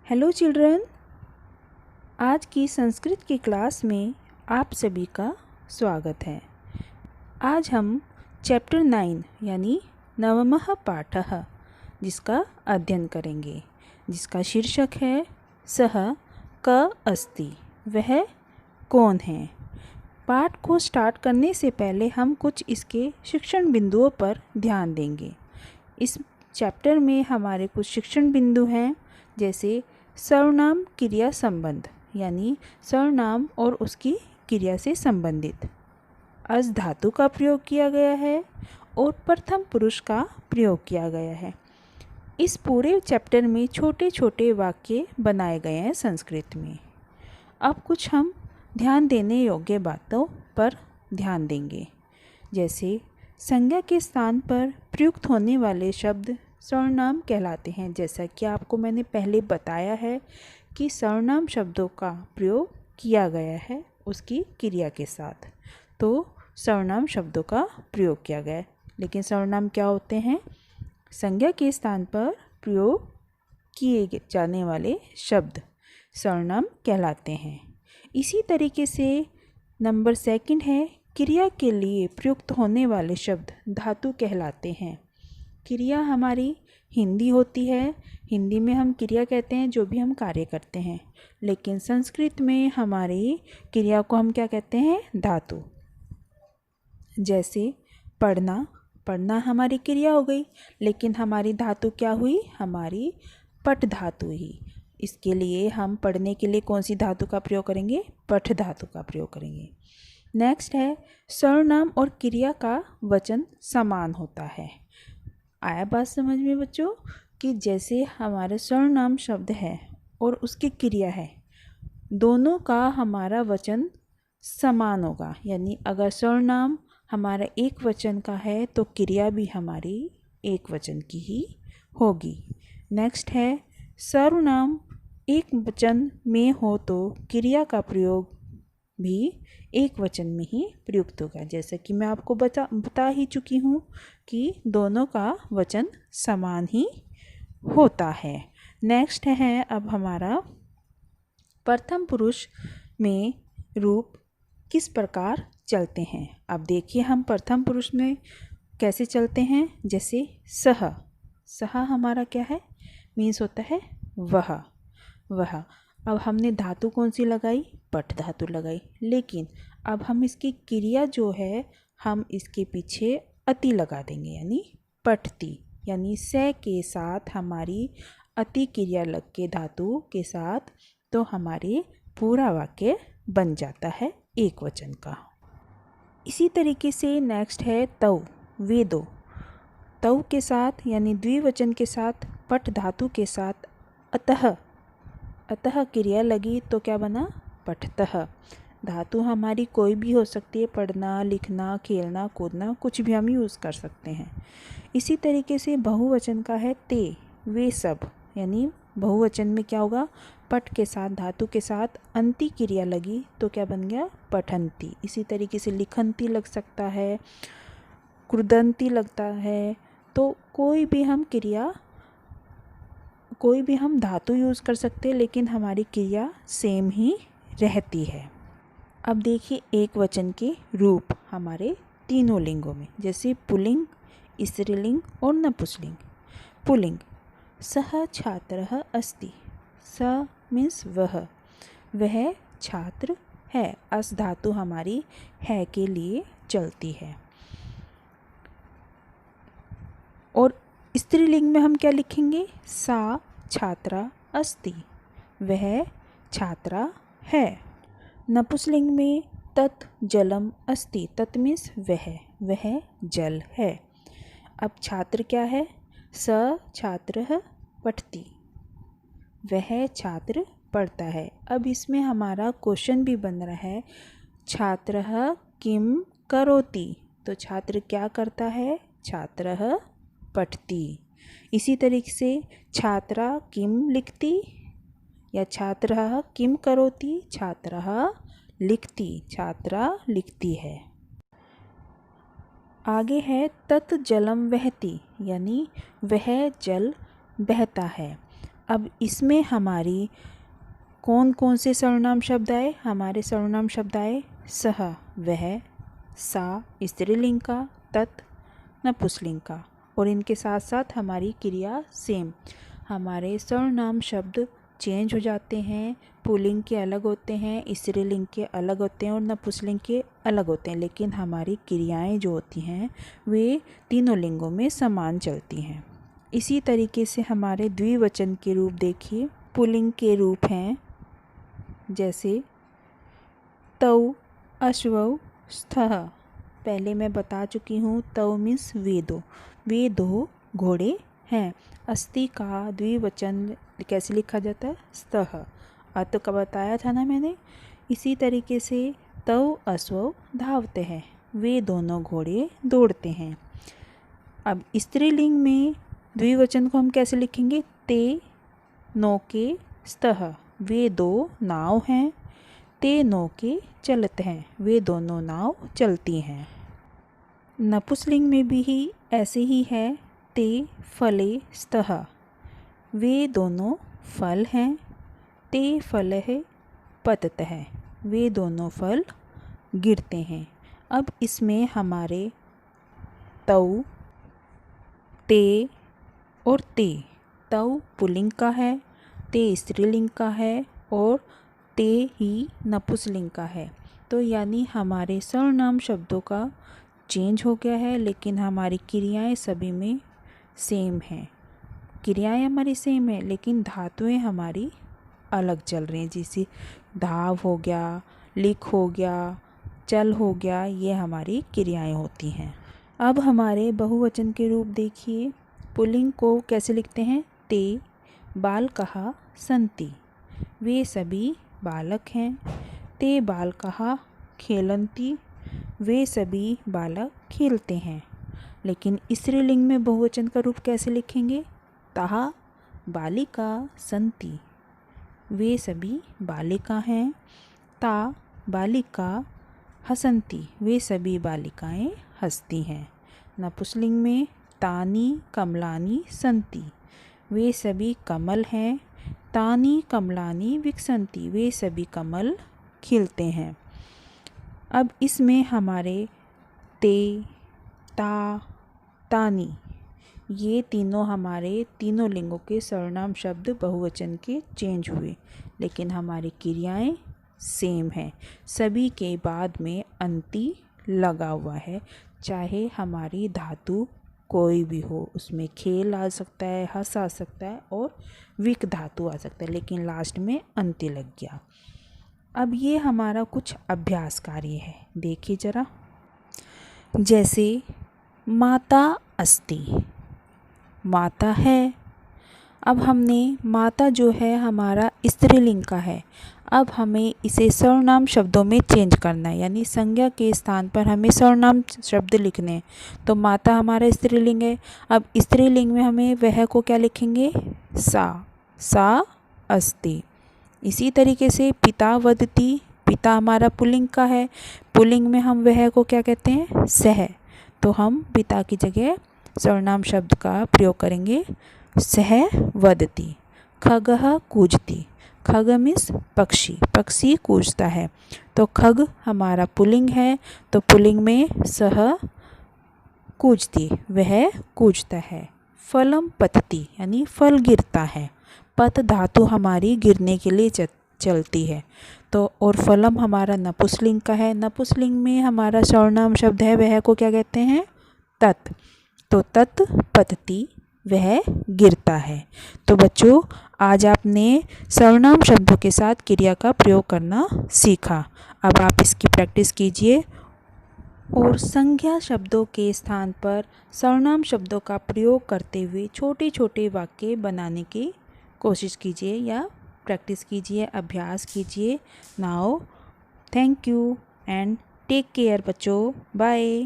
Hello children, आज की संस्कृत की क्लास में आप सभी का स्वागत है। आज हम चैप्टर 9 यानी नवमः पाठः जिसका अध्ययन करेंगे, जिसका शीर्षक है सः क अस्ति, वह कौन है। पाठ को स्टार्ट करने से पहले हम कुछ इसके शिक्षण बिंदुओं पर ध्यान देंगे। इस चैप्टर में हमारे कुछ शिक्षण बिंदु हैं, जैसे सर्वनाम क्रिया संबंध यानी सर्वनाम और उसकी क्रिया से संबंधित, अस धातु का प्रयोग किया गया है और प्रथम पुरुष का प्रयोग किया गया है। इस पूरे चैप्टर में छोटे छोटे वाक्य बनाए गए हैं संस्कृत में। अब कुछ हम ध्यान देने योग्य बातों पर ध्यान देंगे, जैसे संज्ञा के स्थान पर प्रयुक्त होने वाले शब्द सर्वनाम कहलाते हैं। जैसा कि आपको मैंने पहले बताया है कि सर्वनाम शब्दों का प्रयोग किया गया है उसकी क्रिया के साथ, तो सर्वनाम शब्दों का प्रयोग किया गया है। लेकिन सर्वनाम क्या होते हैं? संज्ञा के स्थान पर प्रयोग किए जाने वाले शब्द सर्वनाम कहलाते हैं। इसी तरीके से नंबर सेकंड है, क्रिया के लिए प्रयुक्त होने वाले शब्द धातु कहलाते हैं। क्रिया हमारी हिंदी होती है, हिंदी में हम क्रिया कहते हैं जो भी हम कार्य करते हैं, लेकिन संस्कृत में हमारी क्रिया को हम क्या कहते हैं? धातु। जैसे पढ़ना, पढ़ना हमारी क्रिया हो गई, लेकिन हमारी धातु क्या हुई? हमारी पठ धातु ही। इसके लिए हम पढ़ने के लिए कौन सी धातु का प्रयोग करेंगे? पठ धातु का प्रयोग करेंगे। नेक्स्ट है, सर्वनाम और क्रिया का वचन समान होता है। आया बात समझ में बच्चों? कि जैसे हमारे सर्वनाम शब्द है और उसकी क्रिया है, दोनों का हमारा वचन समान होगा। यानी अगर सर्वनाम हमारा एक वचन का है तो क्रिया भी हमारी एक वचन की ही होगी। नेक्स्ट है, सर्वनाम एक वचन में हो तो क्रिया का प्रयोग भी एक वचन में ही प्रयुक्त होगा। जैसे कि मैं आपको बता ही चुकी हूँ कि दोनों का वचन समान ही होता है। नेक्स्ट है अब हमारा प्रथम पुरुष में रूप किस प्रकार चलते हैं। अब देखिए हम प्रथम पुरुष में कैसे चलते हैं। जैसे सह, सह हमारा क्या है? मीन्स होता है वह, वह। अब हमने धातु कौन सी लगाई? पठ धातु लगाई, लेकिन अब हम इसकी क्रिया जो है हम इसके पीछे अति लगा देंगे, यानी पठती, यानी से के साथ हमारी अति क्रिया लग के धातु के साथ, तो हमारे पूरा वाक्य बन जाता है एक वचन का। इसी तरीके से नेक्स्ट है तौ, वे दो। तौ के साथ यानी द्विवचन के साथ पठ धातु के साथ अतः, अतः क्रिया लगी तो क्या बना? पठतः। धातु हमारी कोई भी हो सकती है, पढ़ना, लिखना, खेलना, कूदना, कुछ भी हम यूज़ कर सकते हैं। इसी तरीके से बहुवचन का है ते, वे सब, यानी बहुवचन में क्या होगा? पठ के साथ धातु के साथ अंति क्रिया लगी तो क्या बन गया? पठंती। इसी तरीके से लिखंती लग सकता है, क्रुदंती लगता है, तो कोई भी हम क्रिया, कोई भी हम धातु यूज़ कर सकते हैं, लेकिन हमारी क्रिया सेम ही रहती है। अब देखिए एक वचन के रूप हमारे तीनों लिंगों में, जैसे पुल्लिंग, स्त्रीलिंग और नपुंसकलिंग। पुल्लिंग, सः छात्रः अस्ति। स मीन्स वह, वह छात्र है। अस धातु हमारी है के लिए चलती है। और स्त्रीलिंग में हम क्या लिखेंगे? सा छात्रा अस्ति, वह छात्रा है। नपुंसकलिंग में तत् जलम अस्ति, तत् मीन्स वह जल है। अब छात्र क्या है? स छात्रः पठति, वह छात्र पढ़ता है। अब इसमें हमारा क्वेश्चन भी बन रहा है, छात्रः किम करोति, तो छात्र क्या करता है? छात्रः पठति। इसी तरीके से छात्रा किम लिखति या छात्रः किम करोति, छात्रः लिखति, छात्रा लिखती है। आगे है तत् जलम वहति, यानी वह जल बहता है। अब इसमें हमारी कौन कौन से सर्वनाम शब्द आए? हमारे सर्वनाम शब्द आए सह, वह, सा स्त्रीलिंग का, तत् नपुंसकलिंग का, और इनके साथ साथ हमारी क्रिया सेम। हमारे सर्वनाम शब्द चेंज हो जाते हैं, पुल्लिंग के अलग होते हैं, स्त्रीलिंग के अलग होते हैं और नपुंसकलिंग के अलग होते हैं, लेकिन हमारी क्रियाएं जो होती हैं वे तीनों लिंगों में समान चलती हैं। इसी तरीके से हमारे द्विवचन के रूप देखिए। पुल्लिंग के रूप हैं जैसे तौ, अश्वौ, स्थः। पहले मैं बता चुकी हूँ, तौ मीन्स वे दो घोड़े हैं। अस्ति का द्विवचन कैसे लिखा जाता है? स्तः। अत का बताया था ना मैंने। इसी तरीके से तौ अश्वौ धावते हैं, वे दोनों घोड़े दौड़ते हैं। अब स्त्रीलिंग में द्विवचन को हम कैसे लिखेंगे? ते नौके स्तः, वे दो नाव हैं। ते नौके चलते हैं, वे दोनों नाव चलती हैं। नपुंसकलिंग में भी ऐसे ही है। ते फले स्तः, वे दोनों फल हैं। ते फलः पततः, वे दोनों फल गिरते हैं। अब इसमें हमारे तौ, ते और ते, तौ पुल्लिंग का है, ते स्त्रीलिंग का है और ते ही नपुंसकलिंग का है। तो यानी हमारे सर्वनाम शब्दों का चेंज हो गया है, लेकिन हमारी क्रियाएं सभी में सेम हैं। क्रियाएं हमारी सेम है लेकिन धातुएं हमारी अलग चल रही हैं। जैसे धाव हो गया, लिख हो गया, चल हो गया, ये हमारी क्रियाएं होती हैं। अब हमारे बहुवचन के रूप देखिए। पुल्लिंग को कैसे लिखते हैं? ते बालकः सन्ति, वे सभी बालक हैं। ते बालकः खेलन्ति, वे सभी बालक खेलते हैं। लेकिन स्त्रीलिंग में बहुवचन का रूप कैसे लिखेंगे? ताः बालिका सन्ति, वे सभी बालिका हैं। ता बालिका हसन्ति, वे सभी बालिकाएं हंसती हैं। नपुंसकलिंग में तानि कमलानि सन्ति, वे सभी कमल हैं। तानि कमलानि विकसन्ति, वे सभी कमल खिलते हैं। अब इसमें हमारे ते, ता, तानि, ये तीनों हमारे तीनों लिंगों के सर्वनाम शब्द बहुवचन के चेंज हुए, लेकिन हमारी क्रियाएं सेम हैं। सभी के बाद में अंति लगा हुआ है, चाहे हमारी धातु कोई भी हो। उसमें खेल आ सकता है, हंस आ सकता है और विक धातु आ सकता है, लेकिन लास्ट में अंति लग गया। अब ये हमारा कुछ अभ्यास कार्य है, देखिए ज़रा। जैसे माता अस्ति, माता है। अब हमने माता जो है हमारा स्त्रीलिंग का है, अब हमें इसे सर्वनाम शब्दों में चेंज करना है, यानी संज्ञा के स्थान पर हमें सर्वनाम शब्द लिखने हैं। तो माता हमारा स्त्रीलिंग है, अब स्त्रीलिंग में हमें वह को क्या लिखेंगे? सा अस्ति। इसी तरीके से पिता वदति, पिता हमारा पुल्लिंग का है, पुल्लिंग में हम वह को क्या कहते हैं? सह। तो हम पिता की जगह सर्वनाम शब्द का प्रयोग करेंगे, सह वदति। खगः कूजति, खग मीन्स पक्षी, पक्षी कूजता है। तो खग हमारा पुल्लिंग है, तो पुल्लिंग में सह कूजति, वह कूजता है। फलम पतति, यानी फल गिरता है। पत धातु हमारी गिरने के लिए चलती है। तो और फलम हमारा नपुंसकलिंग का है, नपुंसकलिंग में हमारा सर्वनाम शब्द है, वह को क्या कहते हैं? तत्। तो तत् पतति, वह गिरता है। तो बच्चों, आज आपने सर्वनाम शब्दों के साथ क्रिया का प्रयोग करना सीखा। अब आप इसकी प्रैक्टिस कीजिए और संज्ञा शब्दों के स्थान पर सर्वनाम शब्दों का प्रयोग करते हुए छोटे छोटे वाक्य बनाने की कोशिश कीजिए या प्रैक्टिस कीजिए, अभ्यास कीजिए। Now thank you and take care बच्चों, बाय।